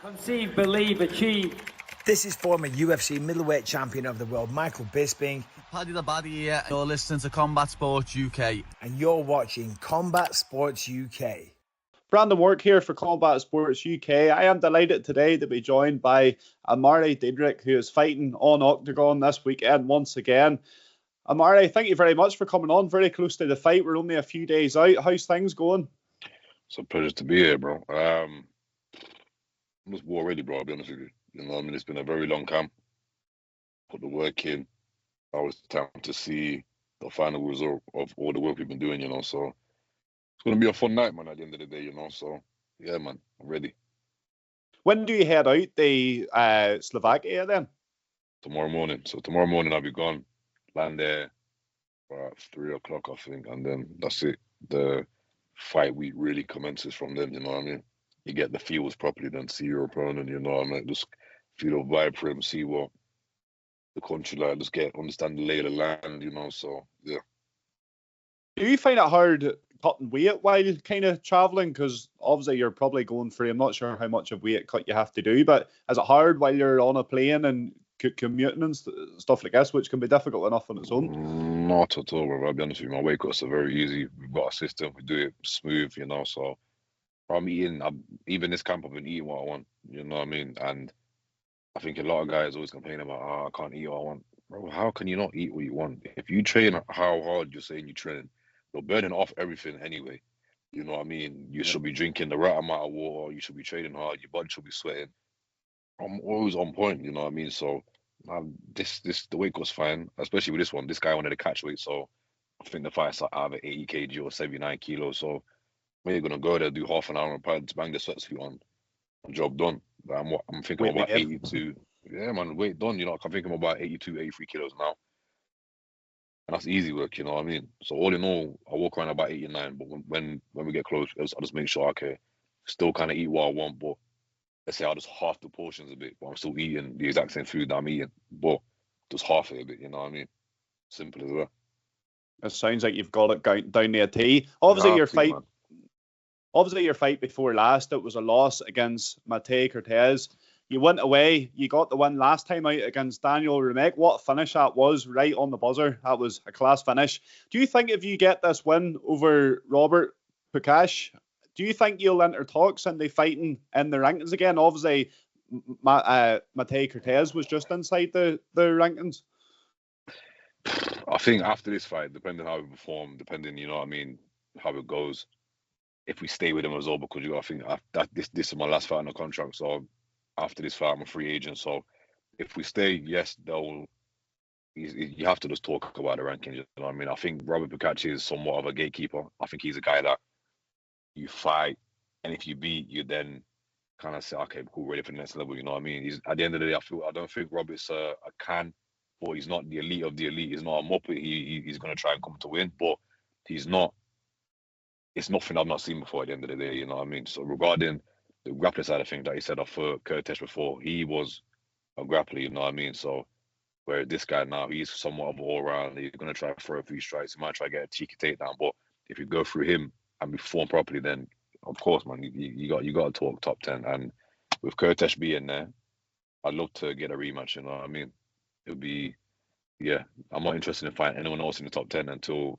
Conceive, believe, achieve. This is former UFC middleweight champion of the world, Michael Bisping. Paddy the Baddy here. You're listening to Combat Sports UK. And you're watching Combat Sports UK. Brandon Warke here for Combat Sports UK. I am delighted today to be joined by Ammari Diedrick, who is fighting on Oktagon this weekend once again. Ammari, thank you very much for coming on. Very close to the fight. We're only a few days out. How's things going? It's a pleasure to be here, bro. I'm just war ready, bro. I'll be honest with you. You know what I mean? It's been a very long camp. Put the work in. Now it's time to see the final result of all the work we've been doing, you know. So it's going to be a fun night, man, at the end of the day, you know. So, yeah, man, I'm ready. When do you head out to Slovakia then? Tomorrow morning. So tomorrow morning I'll be gone. Land there at 3 o'clock, I think. And then that's it. The fight week really commences from then, you know what I mean? You get the feels properly, then see your opponent, you know what I mean? Just feel a vibe for him, see what the country like, just understand the lay of the land, you know, so, yeah. Do you find it hard cutting weight while kind of travelling? Because obviously you're probably going through, I'm not sure how much of weight cut you have to do, but is it hard while you're on a plane and commuting and stuff like this, which can be difficult enough on its own? Not at all, bro. I'll be honest with you, my weight cuts are very easy. We've got a system, we do it smooth, you know, so I'm eating, even this camp I've been eating what I want, you know what I mean? And I think a lot of guys always complain about, I can't eat what I want. Bro, how can you not eat what you want? If you train how hard you're saying you train, you're burning off everything anyway. You know what I mean? You should be drinking the right amount of water, you should be training hard, your body should be sweating. I'm always on point, you know what I mean? So the weight cuts fine, especially with this one. This guy wanted to catch weight, so I think the fight's like either 80 kg or 79 kilos. So when you're gonna go there, do half an hour and probably bang the sweatsuit on, job done. I'm thinking about 82. Yeah, man, weight done. You know, I'm thinking about 82, 83 kilos now. And that's easy work, you know what I mean? So all in all, I walk around about 89, but when we get close, I just make sure, okay, still kind of eat what I want, but let's say I'll just half the portions a bit, but I'm still eating the exact same food that I'm eating, but just half it a bit, you know what I mean? Simple as that. It sounds like you've got it down to a T. Obviously, your fight before last, it was a loss against Mate Cortez. You went away. You got the win last time out against Daniel Remek. What a finish that was, right on the buzzer. That was a class finish. Do you think if you get this win over Robert Pukash, do you think you'll enter talks and they fighting in the rankings again? Obviously, Mate Cortez was just inside the rankings. I think after this fight, depending how we perform, depending, you know what I mean, how it goes, if we stay with him as well, because I think that this is my last fight on the contract, so after this fight, I'm a free agent. So if we stay, yes, you have to just talk about the rankings. You know what I mean? I think Robert Pukachi is somewhat of a gatekeeper. I think he's a guy that you fight, and if you beat, you then kind of say, okay, cool, ready for the next level. You know what I mean? He's at the end of the day, I don't think Robert's a can, but he's not the elite of the elite. He's not a muppet. He's going to try and come to win, but he's not. It's nothing I've not seen before at the end of the day. You know what I mean? So regarding the grappler side of things that he said off for Curtis before, he was a grappler, you know what I mean? So where this guy now, he's somewhat of an all-round. He's going to try to throw a few strikes. He might try to get a cheeky takedown, but if you go through him and perform properly, then of course, man, you got to talk top 10. And with Curtis being there, I'd love to get a rematch, you know what I mean? It would be, yeah, I'm not interested in fighting anyone else in the top 10 until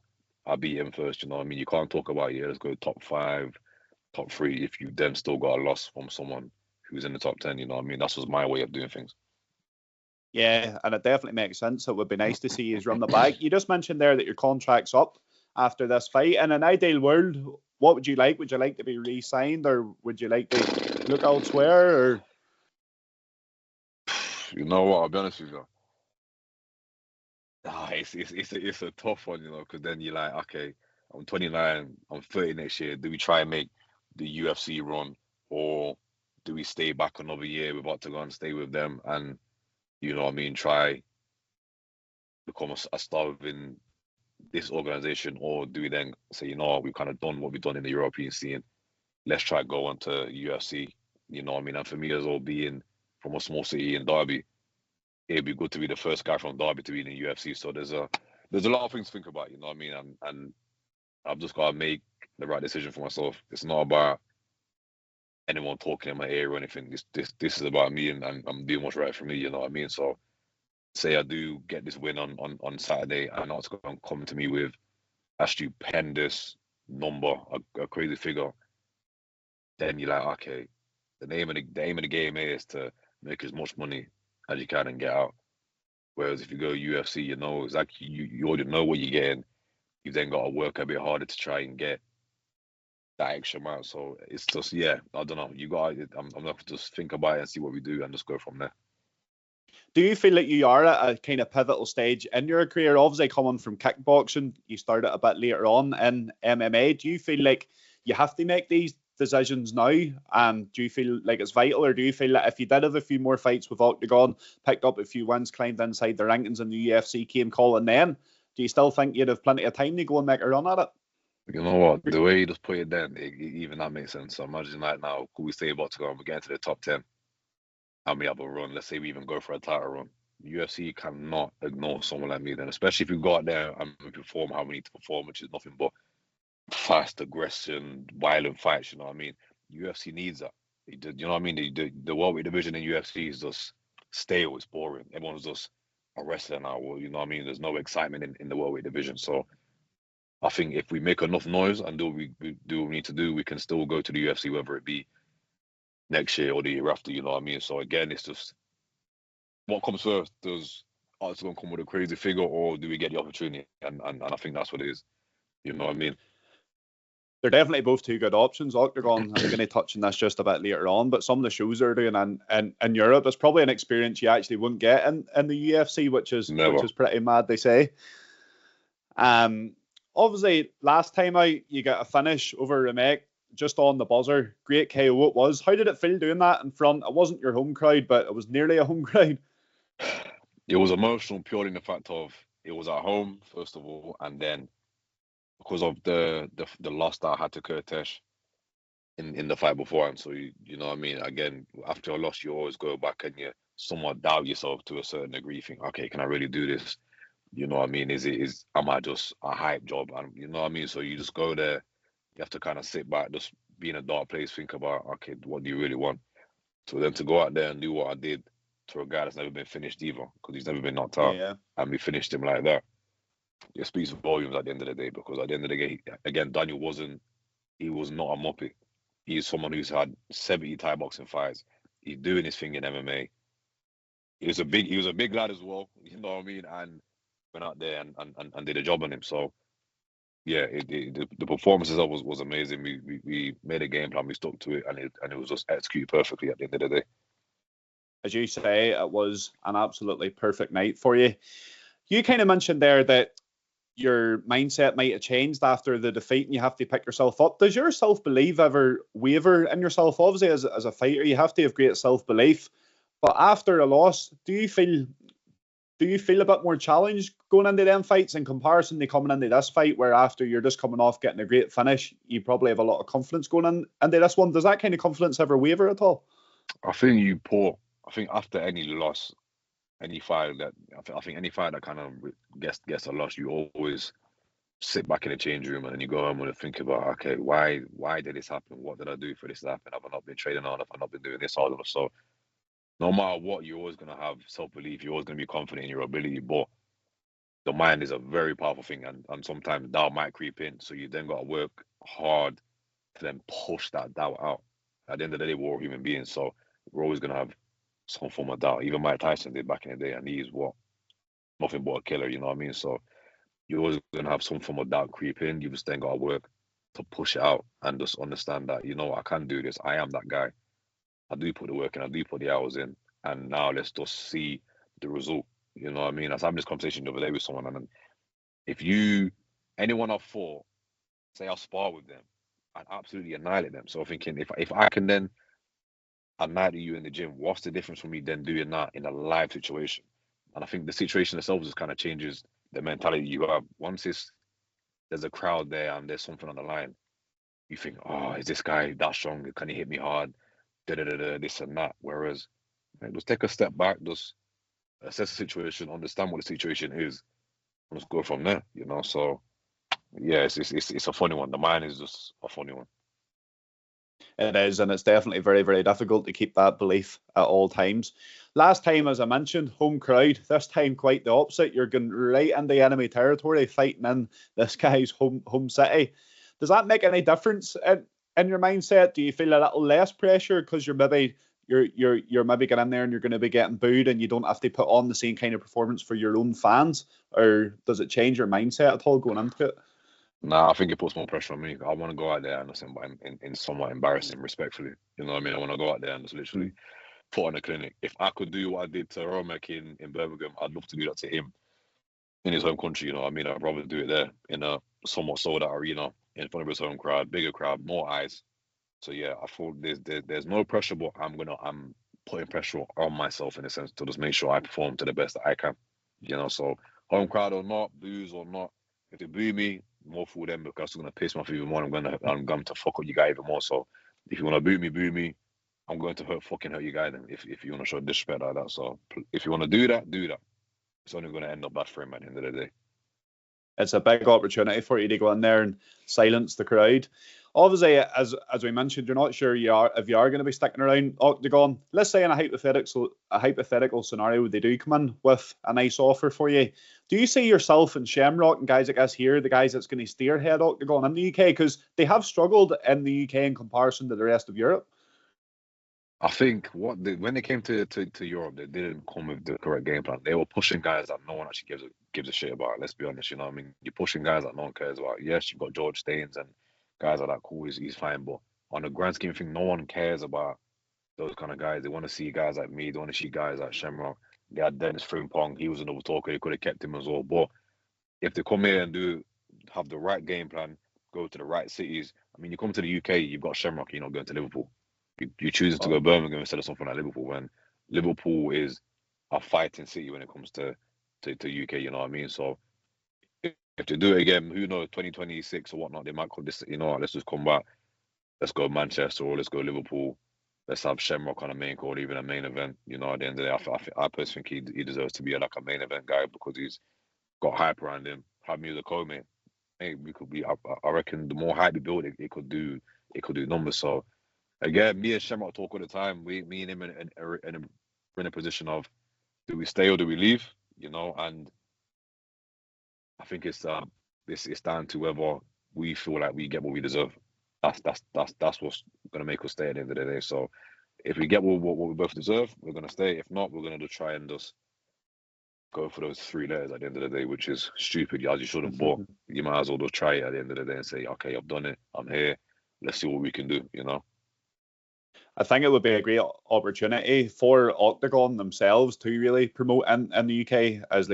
I beat him first, you know what I mean? You can't talk about, yeah, let's go top 5, top 3 if you then still got a loss from someone who's in the top 10, you know what I mean? That's was my way of doing things. Yeah, and it definitely makes sense. It would be nice to see you run the back. You just mentioned there that your contract's up after this fight. In an ideal world, what would you like? Would you like to be re-signed, or would you like to look elsewhere? Or you know what? I'll be honest with you. It's a tough one, you know, because then you're like, okay, I'm 29, I'm 30 next year. Do we try and make the UFC run, or do we stay back another year with Oktagon, stay with them, and you know what I mean, try become a star within this organization, or do we then say, you know, we've kind of done what we've done in the European scene, let's try to go on to UFC, you know what I mean? And for me as well, being from a small city in Derby, it'd be good to be the first guy from Derby to be in the UFC. So there's a lot of things to think about, you know what I mean? And I've just got to make the right decision for myself. It's not about anyone talking in my ear or anything. This is about me, and I'm doing what's right for me. You know what I mean? So say I do get this win on Saturday, and Octagon come to me with a stupendous number, a crazy figure, then you're like, okay, the aim of the game is to make as much money as you can and get out. Whereas if you go UFC, you know exactly, you already know what you're getting. You've then got to work a bit harder to try and get that extra amount. So it's just, yeah, I don't know. I'm gonna just think about it and see what we do and just go from there. Do you feel like you are at a kind of pivotal stage in your career? Obviously, coming from kickboxing, you started a bit later on in MMA. Do you feel like you have to make these decisions now? And do you feel like it's vital, or do you feel that if you did have a few more fights with Oktagon, picked up a few wins, climbed inside the rankings in the UFC, came calling then, do you still think you'd have plenty of time to go and make a run at it? You know what? The way you just put it then, even that makes sense. So imagine like now, could we say about to go and we get into the top 10 and we have a run? Let's say we even go for a title run. UFC cannot ignore someone like me then, especially if you go out there and perform how we need to perform, which is nothing but fast aggression, violent fights. You know what I mean? UFC needs that. You know what I mean? The welterweight division in UFC is just stale. It's boring. Everyone's just a wrestler now. Well, you know what I mean? There's no excitement in the welterweight division. So I think if we make enough noise and do what we need to do, we can still go to the UFC, whether it be next year or the year after. You know what I mean? So again, it's just what comes first. Does Octagon come with a crazy figure, or do we get the opportunity? And I think that's what it is. You know what I mean? They're definitely both two good options. Octagon, I'm going to touch on this just a bit later on, but some of the shows they're doing in Europe is probably an experience you actually wouldn't get in the UFC, which is pretty mad, they say. Obviously, last time out, you got a finish over Remake just on the buzzer. Great KO it was. How did it feel doing that in front? It wasn't your home crowd, but it was nearly a home crowd. It was emotional purely in the fact of it was at home, first of all, and then because of the loss that I had to Kurtesh in the fight beforehand. So you know what I mean? Again, after a loss, you always go back and you somewhat doubt yourself to a certain degree. You think, okay, can I really do this? You know what I mean? Am I just a hype job? And you know what I mean? So you just go there, you have to kind of sit back, just be in a dark place, think about, okay, what do you really want? So then to go out there and do what I did to a guy that's never been finished either, because he's never been knocked out, and we finished him like that. It speaks volumes at the end of the day, because at the end of the day, again, Daniel was not a muppet. He's someone who's had 70 Thai boxing fights. He's doing his thing in MMA. He was a big lad as well, you know what I mean? And went out there and did a job on him. So yeah, the performance itself was amazing. We made a game plan, we stuck to it, and it was just executed perfectly at the end of the day. As you say, it was an absolutely perfect night for you. You kind of mentioned there that your mindset might have changed after the defeat and you have to pick yourself up. Does your self-belief ever waver in yourself? Obviously, as a fighter, you have to have great self-belief. But after a loss, do you feel a bit more challenged going into them fights in comparison to coming into this fight, where after you're just coming off getting a great finish, you probably have a lot of confidence going into this one? Does that kind of confidence ever waver at all? I think after any loss, any fight that kind of gets a loss, you always sit back in the change room and then you go home and think about, okay, why did this happen? What did I do for this to happen? Have I not been training hard? Have I not been doing this hard enough? So no matter what, you're always going to have self-belief. You're always going to be confident in your ability. But the mind is a very powerful thing, and sometimes doubt might creep in. So you then got to work hard to then push that doubt out. At the end of the day, we're all human beings, so we're always going to have some form of doubt. Even Mike Tyson did back in the day, and he's nothing but a killer, you know what I mean? So you're always going to have some form of doubt creep in. You just then got to work to push it out and just understand that, you know, I can do this. I am that guy. I do put the work in. I do put the hours in. And now let's just see the result. You know what I mean? I was having this conversation the other day with someone, and if anyone I've fought, say I'll spar with them, I'd absolutely annihilate them. So I'm thinking, if I can then annihilate you in the gym, what's the difference for me then doing that in a live situation? And I think the situation itself just kind of changes the mentality you have. Once there's a crowd there and there's something on the line, you think, oh, is this guy that strong? Can he hit me hard? This and that. Whereas, just take a step back, just assess the situation, understand what the situation is, and just go from there. You know, so yeah, it's a funny one. The mind is just a funny one. It is, and it's definitely very, very difficult to keep that belief at all times. Last time, as I mentioned, home crowd. This time, quite the opposite. You're going right into enemy territory, fighting in this guy's home city. Does that make any difference in your mindset? Do you feel a little less pressure because you're maybe getting in there and you're going to be getting booed, and you don't have to put on the same kind of performance for your own fans, or does it change your mindset at all going into it? Nah, I think it puts more pressure on me. I want to go out there and listen, but in somewhat embarrassing, respectfully. You know what I mean? I want to go out there and just literally put on a clinic. If I could do what I did to Romek in Birmingham, I'd love to do that to him in his home country. You know what I mean? I'd rather do it there in a somewhat sold out arena in front of his home crowd, bigger crowd, more eyes. So yeah, I thought there's no pressure, but I'm putting pressure on myself in a sense to just make sure I perform to the best that I can. You know, so home crowd or not, boos or not, if they boo me, more for them, because it's gonna piss me off even more. I'm going to fuck up you guy even more. So if you wanna boo me. I'm going to hurt you guy then. If you wanna show disrespect like that. So if you wanna do that, It's only gonna end up bad for him at the end of the day. It's a big opportunity for you to go in there and silence the crowd. Obviously, as we mentioned, you're not sure if you are going to be sticking around Oktagon. Let's say in a hypothetical scenario, they do come in with a nice offer for you. Do you see yourself and Shamrock and guys like us here, the guys that's going to steer head Oktagon in the UK? Because they have struggled in the UK in comparison to the rest of Europe. I think when they came to Europe, they didn't come with the correct game plan. They were pushing guys that no one actually gives a shit about. Let's be honest, you know what I mean? You're pushing guys that no one cares about. Yes, you've got George Staines and guys like that. Cool, he's fine, but on the grand scheme of things, no one cares about those kind of guys. They want to see guys like me. They want to see guys like Shamrock. They had Dennis Frimpong. He was another talker. They could have kept him as well. But if they come here and have the right game plan, go to the right cities. I mean, you come to the UK, you've got Shamrock. You're not going to Liverpool. You choose to go Birmingham instead of something like Liverpool, when Liverpool is a fighting city when it comes to UK, you know what I mean? So if they do it again, who knows, 2026 or whatnot, they might call this, you know what, let's just come back. Let's go Manchester or let's go Liverpool. Let's have Shamrock on a main card, even a main event. You know, at the end of the day, I personally think he deserves to be like a main event guy because he's got hype around him. Have me as a co-mate. Hey, we could be. I reckon the more hype we build, it could do numbers. So again, me and Shamrock talk all the time. Me and him are in a position of, do we stay or do we leave? You know, and I think it's down to whether we feel like we get what we deserve. That's what's gonna make us stay at the end of the day. So if we get what we both deserve, we're gonna stay. If not, we're gonna just try and just go for those 3 letters at the end of the day, which is stupid, as you shouldn't. But you might as well just try it at the end of the day and say, okay, I've done it. I'm here. Let's see what we can do. You know. I think it would be a great opportunity for Oktagon themselves to really promote in the UK, as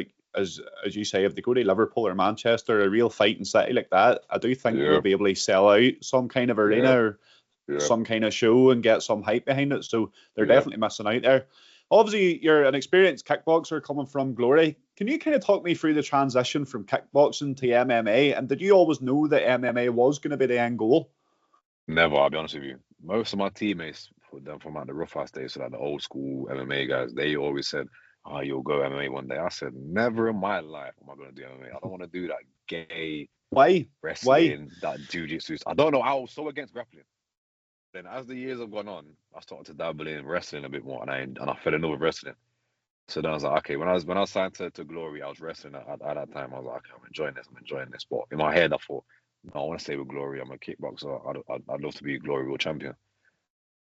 you say, if they go to Liverpool or Manchester, a real fighting city like that, I do think they'll be able to sell out some kind of arena or some kind of show and get some hype behind it. So they're definitely missing out there. Obviously, you're an experienced kickboxer coming from Glory. Can you kind of talk me through the transition from kickboxing to MMA? And did you always know that MMA was going to be the end goal? Never, I'll be honest with you. Most of my teammates, from like the rough house days, so like the old school MMA guys, they always said, "Oh, you'll go MMA one day." I said, "Never in my life am I going to do MMA. I don't want to do that gay wrestling, that jiu-jitsu." I don't know. I was so against grappling. Then as the years have gone on, I started to dabble in wrestling a bit more, and I fell in love with wrestling. So then I was like, okay, when I was signed to Glory, I was wrestling at that time. I was like, okay, I'm enjoying this. But in my head, I thought, no, I want to stay with Glory. I'm a kickboxer. I'd love to be a Glory World Champion.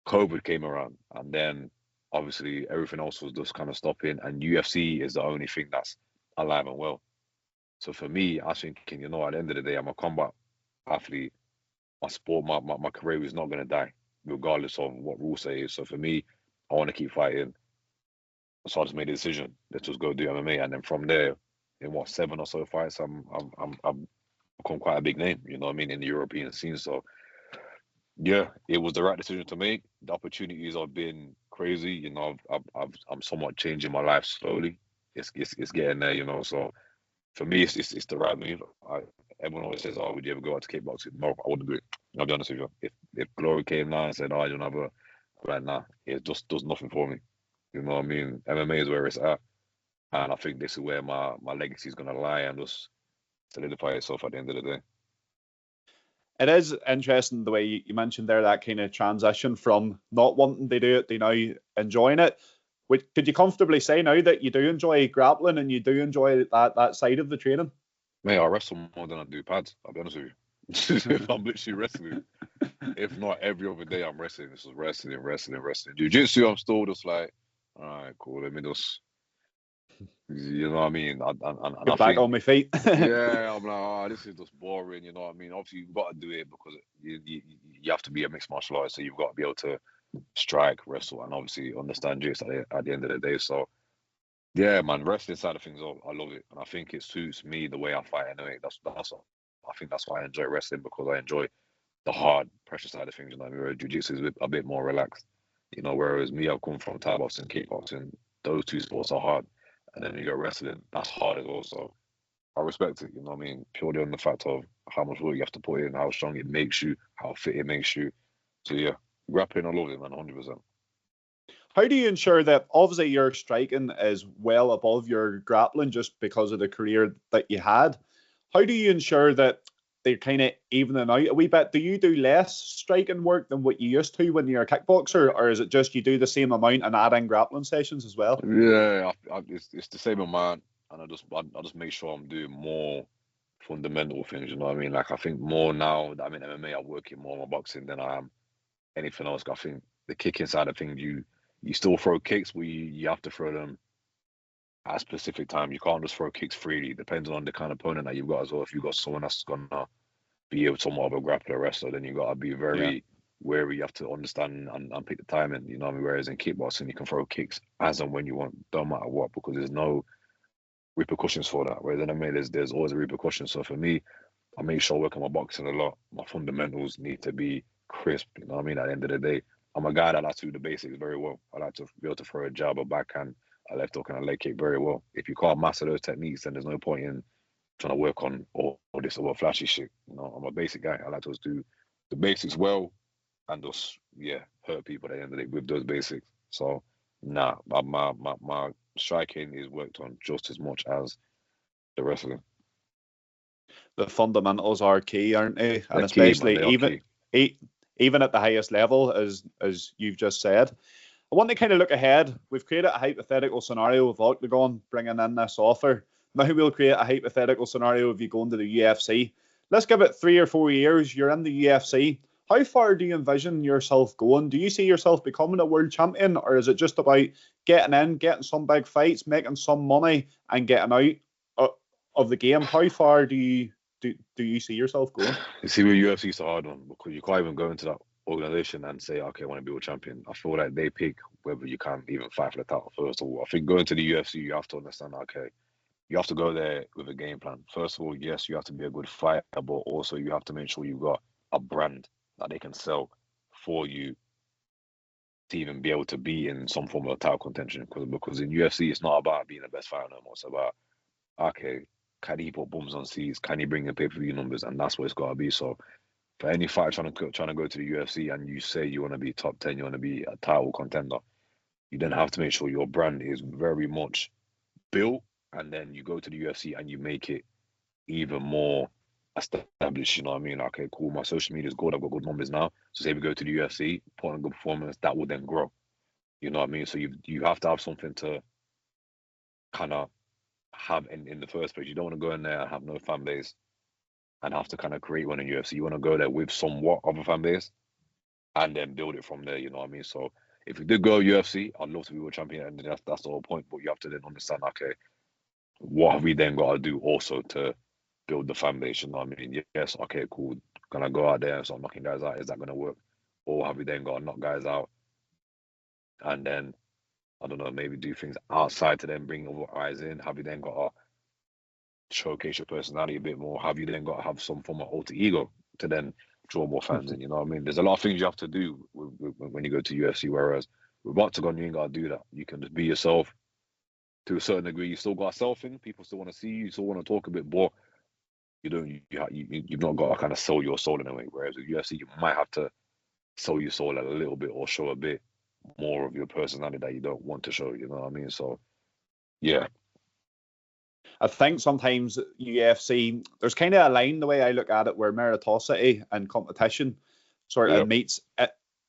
COVID came around, and then obviously everything else was just kind of stopping, and UFC is the only thing that's alive and well. So for me, I was thinking, you know, at the end of the day, I'm a combat athlete. My sport, my career is not going to die, regardless of what rules say. So for me, I want to keep fighting. So I just made a decision. Let's just go do MMA, and then from there, in 7 or so fights, I've become quite a big name. You know what I mean, in the European scene. So yeah, it was the right decision to make. The opportunities have been crazy. You know, I'm somewhat changing my life slowly. It's getting there. You know, so for me, it's the right move. Everyone always says, "Oh, would you ever go out to kickboxing?" No, I wouldn't do it. I'll be honest with you. If Glory came now and said, "Oh, you don't have a," right now, it just does nothing for me. You know what I mean? MMA is where it's at, and I think this is where my legacy is gonna lie and just solidify itself at the end of the day. It is interesting the way you mentioned there, that kind of transition from not wanting to do it to now enjoying it. Could you comfortably say now that you do enjoy grappling and you do enjoy that side of the training? Mate, I wrestle more than I do pads. I'll be honest with you. I'm literally wrestling. If not every other day, I'm wrestling. This is wrestling. Jiu-jitsu, I'm still just like, all right, cool. Let me just, you know what I mean? Get I back think, on my feet. yeah, I'm like, oh, this is just boring. You know what I mean? Obviously, you've got to do it because you have to be a mixed martial artist, so you've got to be able to strike, wrestle, and obviously understand jiu at the end of the day. So, yeah, man, wrestling side of things, I love it, and I think it suits me the way I fight anyway. I think that's why I enjoy wrestling, because I enjoy the hard pressure side of things. You know, whereas jiu-jitsu is a bit more relaxed. You know, whereas me, I've come from Thai boxing, kickboxing. Those two sports are hard, and then you go wrestling, that's hard as well. So I respect it. You know what I mean? Purely on the fact of how much work you have to put in, how strong it makes you, how fit it makes you. So yeah, grappling, I love it, man, 100%. How do you ensure that obviously your striking is well above your grappling just because of the career that you had? How do you ensure that they're kind of evening out a wee bit? Do you do less striking work than what you used to when you're a kickboxer, or is it just you do the same amount and add in grappling sessions as well? Yeah, it's the same amount, and I just make sure I'm doing more fundamental things. You know what I mean? Like, I think more now that I'm in MMA, I'm working more on my boxing than I am anything else. I think the kicking side of things, you still throw kicks, but you have to throw them at specific times. You can't just throw kicks freely, depending on the kind of opponent that you've got as well. If you've got someone that's gonna be able somewhat of a grappler wrestler, then you got to be very wary. You have to understand and pick the timing. You know what I mean? Whereas in kickboxing, you can throw kicks as and when you want, don't matter what, because there's no repercussions for that. Whereas in MMA, there's always a repercussion. So for me, I make sure I work on my boxing a lot. My fundamentals need to be crisp. You know what I mean? At the end of the day, I'm a guy that likes to do the basics very well. I like to be able to throw a jab, a backhand, a left hook, and a leg kick very well. If you can't master those techniques, then there's no point in trying to work on all this other flashy shit. You know, I'm a basic guy. I like to just do the basics well and just hurt people at the end of the day with those basics. So nah, my striking is worked on just as much as the wrestling. The fundamentals are key, aren't they? And They're key, man. especially even at the highest level, as you've just said. I want to kind of look ahead. We've created a hypothetical scenario of Oktagon bringing in this offer. Now we'll create a hypothetical scenario of you going to the UFC. Let's give it 3 or 4 years. You're in the UFC. How far do you envision yourself going? Do you see yourself becoming a world champion, or is it just about getting in, getting some big fights, making some money, and getting out of the game? How far do you see yourself going? You see, with UFC, it's a hard one because you can't even go into that organization and say, okay, I want to be world champion. I feel like they pick whether you can even fight for the title first of all. I think going to the UFC, you have to understand, okay, you have to go there with a game plan. First of all, yes, you have to be a good fighter, but also you have to make sure you've got a brand that they can sell for you to even be able to be in some form of title contention. Because in UFC, it's not about being the best fighter no more. It's about, okay, can he put bums on seats? Can he bring in pay-per-view numbers? And that's what it's got to be. So for any fighter trying to go to the UFC and you say you want to be top 10, you want to be a title contender, you then have to make sure your brand is very much built, and then you go to the UFC and you make it even more established. You know what I mean? Okay, cool. My social media is good. I've got good numbers now. So say we go to the UFC, put on a good performance, that will then grow. You know what I mean? So you have to have something to kind of have in the first place. You don't want to go in there and have no fan base and have to kind of create one in UFC. You want to go there with somewhat of a fan base and then build it from there. You know what I mean? So if we did go UFC, I'd love to be world champion, and that's the whole point. But you have to then understand, okay, what have we then got to do also to build the fan base? You know what I mean? Yes, okay, cool. Can I go out there and start knocking guys out? Is that going to work? Or have we then got to knock guys out and then, I don't know, maybe do things outside to then bring other guys in? Have you then got to showcase your personality a bit more? Have you then got to have some form of alter ego to then draw more fans in? You know what I mean? There's a lot of things you have to do when you go to UFC, whereas with Octagon, you ain't got to do that. You can just be yourself to a certain degree. You still got a self in. People still want to see you. You still want to talk a bit, but you've not got to kind of sell your soul in a way. Whereas with UFC, you might have to sell your soul a little bit or show a bit more of your personality that you don't want to show. You know what I mean? So, yeah. I think sometimes UFC, there's kind of a line the way I look at it where meritocracy and competition sort of meets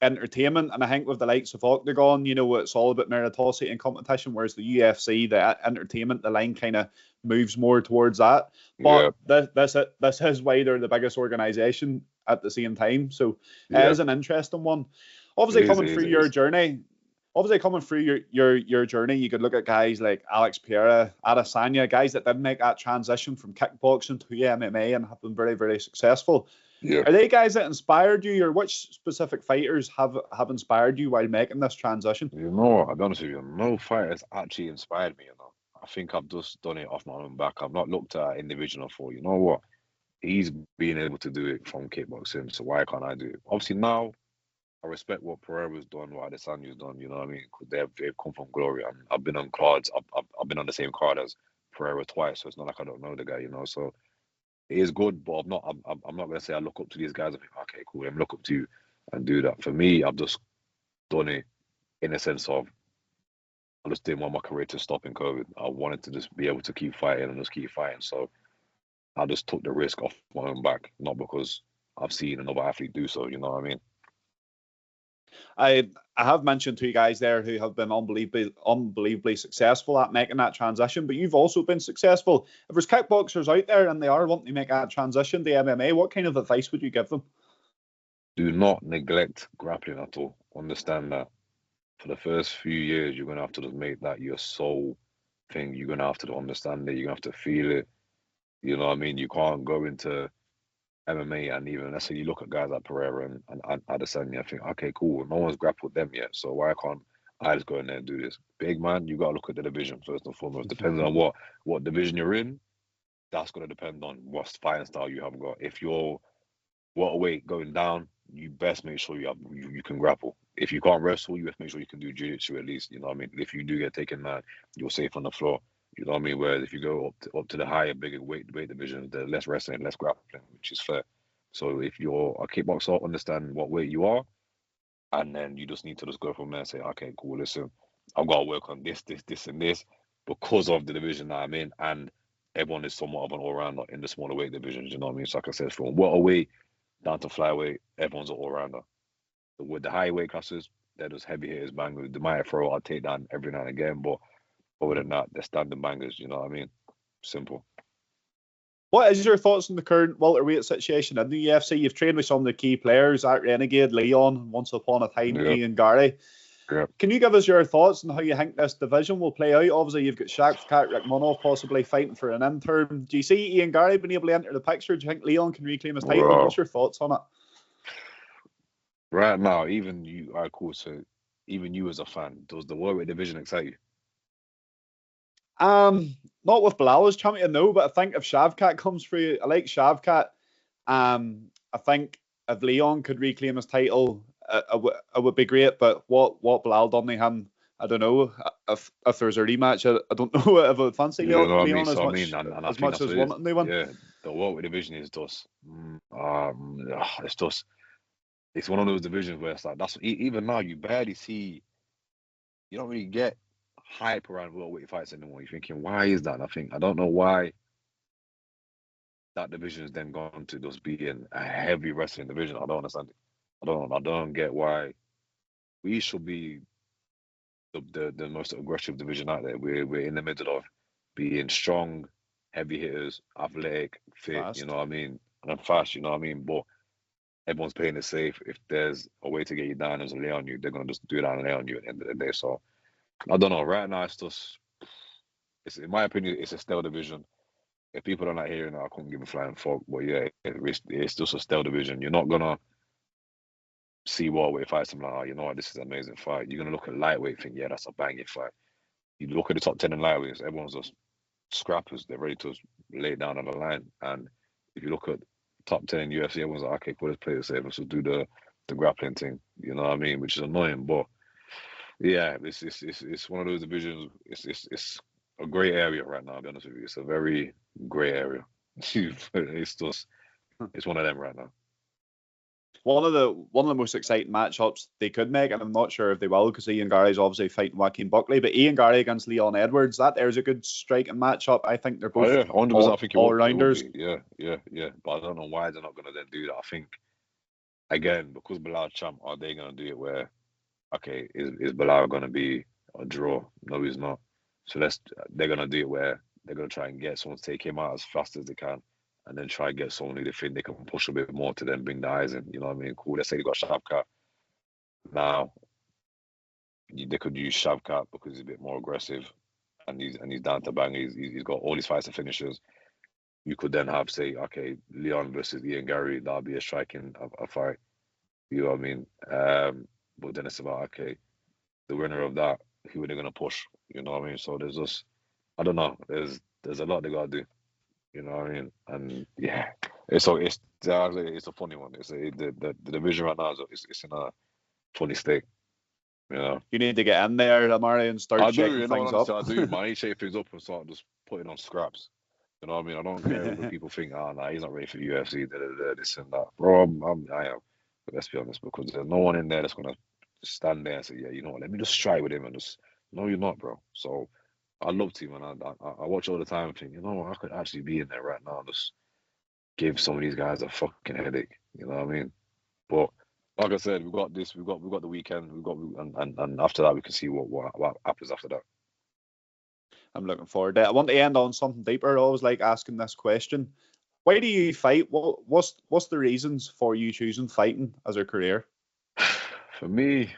entertainment. And I think with the likes of Oktagon, you know, it's all about meritocracy and competition, whereas the UFC, the entertainment, the line kind of moves more towards that. But this is why they're the biggest organization at the same time. So it is an interesting one. Obviously, coming through your journey, you could look at guys like Alex Pereira, Adesanya, guys that did make that transition from kickboxing to MMA and have been very, very successful. Yeah. Are they guys that inspired you, or which specific fighters have inspired you while making this transition? You know, I'll be honest with you, no fighters actually inspired me, you know. I think I've just done it off my own back. I've not looked at an individual and thought, you know what, he's been able to do it from kickboxing, so why can't I do it? Obviously now, I respect what Pereira's done, what Adesanya's done, you know what I mean? Because they've come from glory. And I've been on cards, I've been on the same card as Pereira twice, so it's not like I don't know the guy, you know. So it is good, but I'm not gonna say I look up to these guys and think, okay, cool, I'm look up to you and do that. For me, I've just done it in a sense of I just didn't want my career to stop in COVID. I wanted to just be able to keep fighting and just keep fighting. So I just took the risk off my own back, not because I've seen another athlete do so, you know what I mean? I have mentioned two guys there who have been unbelievably successful at making that transition, but you've also been successful. If there's kickboxers out there and they are wanting to make that transition to MMA, what kind of advice would you give them? Do not neglect grappling at all. Understand that for the first few years, you're going to have to just make that your sole thing. You're going to have to understand it. You're going to have to feel it. You know what I mean? You can't go into MMA and even, let's say you look at guys like Pereira and Adesanya, I think, okay, cool, no one's grappled them yet, so why can't I just go in there and do this? Big man, you got to look at the division first and foremost. Depends on what division you're in, that's going to depend on what fighting style you have got. If you're welterweight going down, you best make sure you can grapple. If you can't wrestle, you have to make sure you can do jiu-jitsu at least, you know what I mean? If you do get taken mad, you're safe on the floor. You know what I mean? Whereas if you go up to the higher, bigger weight divisions, there's less wrestling, less grappling, which is fair. So if you're a kickboxer, understand what weight you are, and then you just need to just go from there and say, okay, cool, listen, I've got to work on this, and this because of the division that I'm in, and everyone is somewhat of an all-rounder in the smaller weight divisions, you know what I mean? So like I said, from welterweight down to flyweight, everyone's an all-rounder. With the high weight classes, they're just heavy hitters, bangers. They might throw a takedown every now and again, but other than that, they're standing bangers, you know what I mean? Simple. What is your thoughts on the current welterweight situation in the UFC? You've trained with some of the key players, at Renegade, Leon, once upon a time, Ian Garry. Can you give us your thoughts on how you think this division will play out? Obviously, you've got Shavkat Rakhmonov possibly fighting for an interim. Do you see Ian Garry being able to enter the picture? Do you think Leon can reclaim his title? What's your thoughts on it? Right now, even you, all right, cool. So even you as a fan, does the welterweight division excite you? Not with Bilal as champion, no, but I think if Shavkat comes through, I like Shavkat. I think if Leon could reclaim his title, it would be great. But what Bilal done to him, I don't know. If there's a rematch, I don't know if I would fancy Leon as much as wanting to win. Yeah, the welterweight division is just, it's just, it's one of those divisions where it's like, that's even now you barely see, you don't really get hype around welterweight fights anymore. You're thinking, why is that? And I don't know why that division has then gone to just being a heavy wrestling division. I don't understand it. I don't get why we should be the most aggressive division out there. We're in the middle of being strong, heavy hitters, athletic, fit, fast. You know what I mean? And fast, you know what I mean? But everyone's playing it safe. If there's a way to get you down and lay on you, they're gonna just do that and lay on you at the end of the day. So I don't know. Right now, it's in my opinion, it's a stale division. If people don't like hearing that, I couldn't give a flying fuck. But yeah, it's just a stale division. You're not gonna see welterweight fights and like, oh, you know what, this is an amazing fight. You're gonna look at lightweight, think, yeah, that's a banging fight. You look at the top 10 in lightweights, everyone's just scrappers. They're ready to lay it down on the line. And if you look at top 10 in UFC, everyone's like, okay, cool, let's play this safe. Let's do the grappling thing. You know what I mean? Which is annoying, but yeah, it's one of those divisions. It's a grey area right now. I'll be honest with you, it's a very grey area. It's one of them right now. One of the most exciting matchups they could make, and I'm not sure if they will, because Ian Gary's obviously fighting Joaquin Buckley, but Ian Gary against Leon Edwards, there's a good striking matchup. I think they're both 100%. I think all rounders. Yeah. But I don't know why they're not going to then do that. I think, again, because Bilal champ, are they going to do it where, okay, is Bilal going to be a draw? No, he's not. So they're going to do it where they're going to try and get someone to take him out as fast as they can, and then try and get someone who they think they can push a bit more to then bring the eyes in. You know what I mean? Cool. Let's say they got Shavkat. Now, they could use Shavkat because he's a bit more aggressive, and he's down to bang. He's got all his fights and finishes. You could then have, say, okay, Leon versus Ian Gary. That'll be a striking a fight. You know what I mean? But then it's about, okay, the winner of that, who are they gonna push? You know what I mean? So there's just, I don't know. There's a lot they gotta do. You know what I mean? And yeah, it's a funny one. The division right now it's in a funny state. You know, you need to get in there, Ammari, and start shaking things up. I do, man. I shake things up and start just putting on scraps. You know what I mean? I don't care when people think, oh, nah, he's not ready for UFC, this and that. Bro, I am. But let's be honest, because there's no one in there that's gonna stand there and say, yeah, you know what, let me just try with him and just, no, you're not, bro. So I love to, man. I watch all the time and think, you know what, I could actually be in there right now and just give some of these guys a fucking headache. You know what I mean? But like I said, we've got the weekend, and after that we can see what happens after that. I'm looking forward to it. I want to end on something deeper. I always like asking this question. Why do you fight? What's the reasons for you choosing fighting as a career? For me,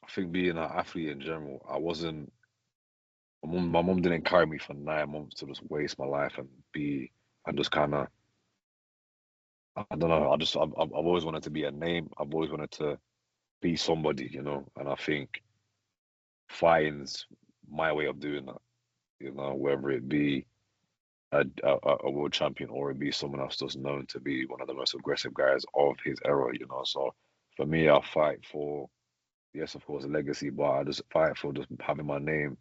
I think being an athlete in general, my mum didn't carry me for 9 months to just waste my life and just kind of, I don't know, I've always wanted to be a name. I've always wanted to be somebody, you know, and I think fighting's my way of doing that, you know, whether it be a world champion or it be someone else just known to be one of the most aggressive guys of his era, you know. So for me, I fight for, yes, of course, a legacy, but I just fight for just having my name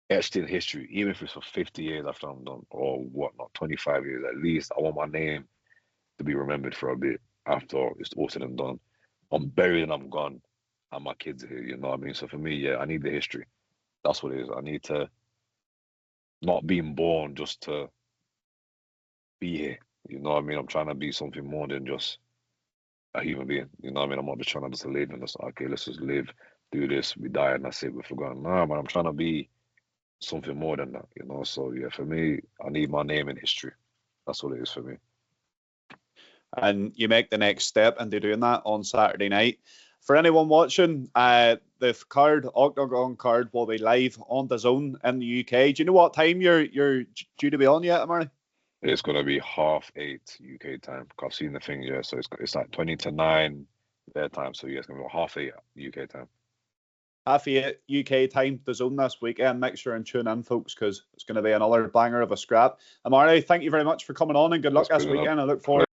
etched in history, even if it's for 50 years after I'm done, or whatnot, 25 years at least. I want my name to be remembered for a bit after it's all said and done. I'm buried and I'm gone, and my kids are here, you know what I mean? So for me, yeah, I need the history. That's what it is. I need to not being born just to be here, you know what I mean? I'm trying to be something more than just a human being, you know what I mean? I'm not just trying to just live and just, okay, let's just live, do this, we die and that's it, we're forgotten. Nah, man, I'm trying to be something more than that, you know? So yeah, for me, I need my name in history. That's what it is for me. And you make the next step into doing that on Saturday night. For anyone watching, the Oktagon card will be live on DAZN in the UK. Do you know what time you're due to be on yet, Ammari? It's gonna be 8:30 UK time. I've seen the thing, yeah. So it's like 20 to 9 their time. So yeah, it's gonna be 8:30 UK time. 8:30 UK time, DAZN this weekend. Make sure and tune in, folks, because it's going to be another banger of a scrap. Ammari, thank you very much for coming on, and good luck this weekend. I look forward